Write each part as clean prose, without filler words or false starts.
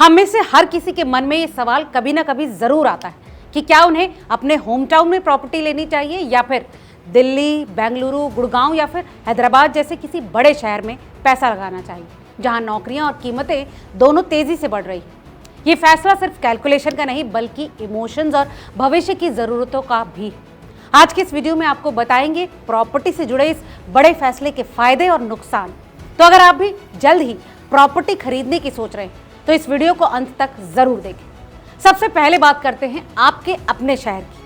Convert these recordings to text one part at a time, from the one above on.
हम में से हर किसी के मन में ये सवाल कभी ना कभी जरूर आता है कि क्या उन्हें अपने होम टाउन में प्रॉपर्टी लेनी चाहिए या फिर दिल्ली, बेंगलुरु, गुड़गांव या फिर हैदराबाद जैसे किसी बड़े शहर में पैसा लगाना चाहिए, जहां नौकरियां और कीमतें दोनों तेजी से बढ़ रही हैं। ये फैसला सिर्फ कैलकुलेशन का नहीं बल्कि इमोशंस और भविष्य की ज़रूरतों का भी। आज के इस वीडियो में आपको बताएंगे प्रॉपर्टी से जुड़े इस बड़े फैसले के फायदे और नुकसान। तो अगर आप भी जल्द ही प्रॉपर्टी खरीदने की सोच रहे हैं तो इस वीडियो को अंत तक जरूर देखें। सबसे पहले बात करते हैं आपके अपने शहर की।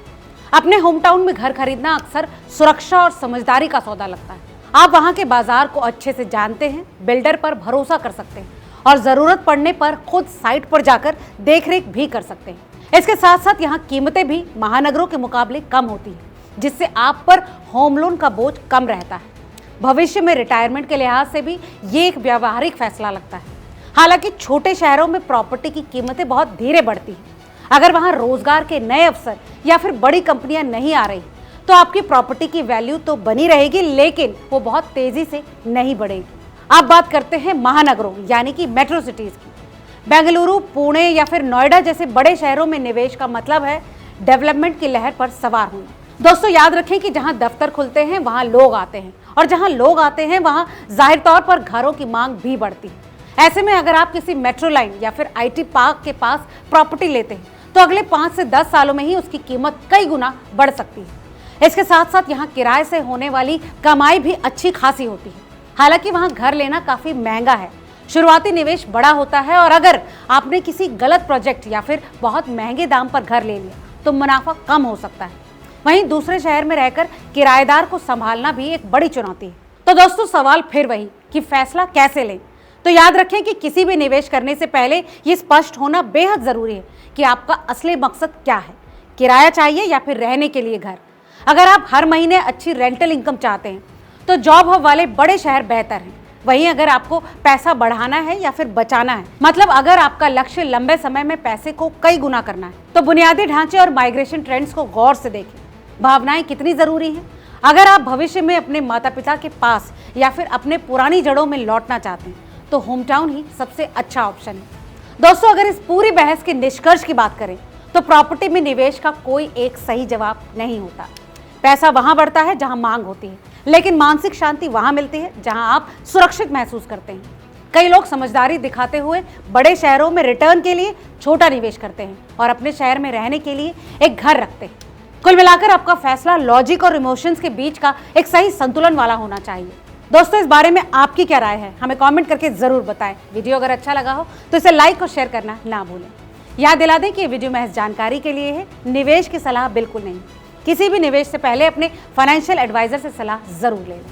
अपने होम टाउन में घर खरीदना अक्सर सुरक्षा और समझदारी का सौदा लगता है। आप वहां के बाजार को अच्छे से जानते हैं, बिल्डर पर भरोसा कर सकते हैं और जरूरत पड़ने पर खुद साइट पर जाकर देखरेख भी कर सकते हैं। इसके साथ साथ यहाँ कीमतें भी महानगरों के मुकाबले कम होती हैं, जिससे आप पर होम लोन का बोझ कम रहता है। भविष्य में रिटायरमेंट के लिहाज से भी ये एक व्यावहारिक फैसला लगता है। हालांकि छोटे शहरों में प्रॉपर्टी की कीमतें बहुत धीरे बढ़ती हैं। अगर वहां रोजगार के नए अवसर या फिर बड़ी कंपनियां नहीं आ रही तो आपकी प्रॉपर्टी की वैल्यू तो बनी रहेगी, लेकिन वो बहुत तेजी से नहीं बढ़ेगी। अब बात करते हैं महानगरों यानी कि मेट्रो सिटीज की। बेंगलुरु, पुणे या फिर नोएडा जैसे बड़े शहरों में निवेश का मतलब है डेवलपमेंट की लहर पर सवार होना। दोस्तों याद रखें कि जहां दफ्तर खुलते हैं वहां लोग आते हैं, और जहां लोग आते हैं वहां जाहिर तौर पर घरों की मांग भी बढ़ती है। ऐसे में अगर आप किसी मेट्रो लाइन या फिर आईटी पार्क के पास प्रॉपर्टी लेते हैं तो अगले 5 से 10 सालों में ही उसकी कीमत कई गुना बढ़ सकती है। इसके साथ साथ यहाँ किराए से होने वाली कमाई भी अच्छी खासी होती है। हालांकि वहाँ घर लेना काफी महंगा है, शुरुआती निवेश बड़ा होता है, और अगर आपने किसी गलत प्रोजेक्ट या फिर बहुत महंगे दाम पर घर ले लिया तो मुनाफा कम हो सकता है। वहीं दूसरे शहर में रहकर किराएदार को संभालना भी एक बड़ी चुनौती है। तो दोस्तों सवाल फिर वही कि फैसला कैसे लें। तो याद रखें कि किसी भी निवेश करने से पहले ये स्पष्ट होना बेहद जरूरी है कि आपका असली मकसद क्या है, किराया चाहिए या फिर रहने के लिए घर। अगर आप हर महीने अच्छी रेंटल इनकम चाहते हैं तो जॉब हब वाले बड़े शहर बेहतर हैं। वहीं अगर आपको पैसा बढ़ाना है या फिर बचाना है, मतलब अगर आपका लक्ष्य लंबे समय में पैसे को कई गुना करना है, तो बुनियादी ढांचे और माइग्रेशन ट्रेंड्स को गौर से देखें। भावनाएं कितनी जरूरी हैं। अगर आप भविष्य में अपने माता पिता के पास या फिर अपने पुरानी जड़ों में लौटना चाहते हैं तो होम टाउन ही सबसे अच्छा ऑप्शन है। दोस्तों अगर इस पूरी बहस के निष्कर्ष की बात करें तो प्रॉपर्टी में निवेश का कोई एक सही जवाब नहीं होता। पैसा वहां बढ़ता है जहां मांग होती है, लेकिन मानसिक शांति वहां मिलती है जहां आप सुरक्षित महसूस करते हैं। कई लोग समझदारी दिखाते हुए बड़े शहरों में रिटर्न के लिए छोटा निवेश करते हैं और अपने शहर में रहने के लिए एक घर रखते हैं। कुल मिलाकर आपका फैसला लॉजिक और इमोशंस के बीच का एक सही संतुलन वाला होना चाहिए। दोस्तों इस बारे में आपकी क्या राय है, हमें कमेंट करके जरूर बताएं। वीडियो अगर अच्छा लगा हो तो इसे लाइक और शेयर करना ना भूलें। याद दिला दें कि ये वीडियो महज जानकारी के लिए है, निवेश की सलाह बिल्कुल नहीं। किसी भी निवेश से पहले अपने फाइनेंशियल एडवाइजर से सलाह जरूर ले लें।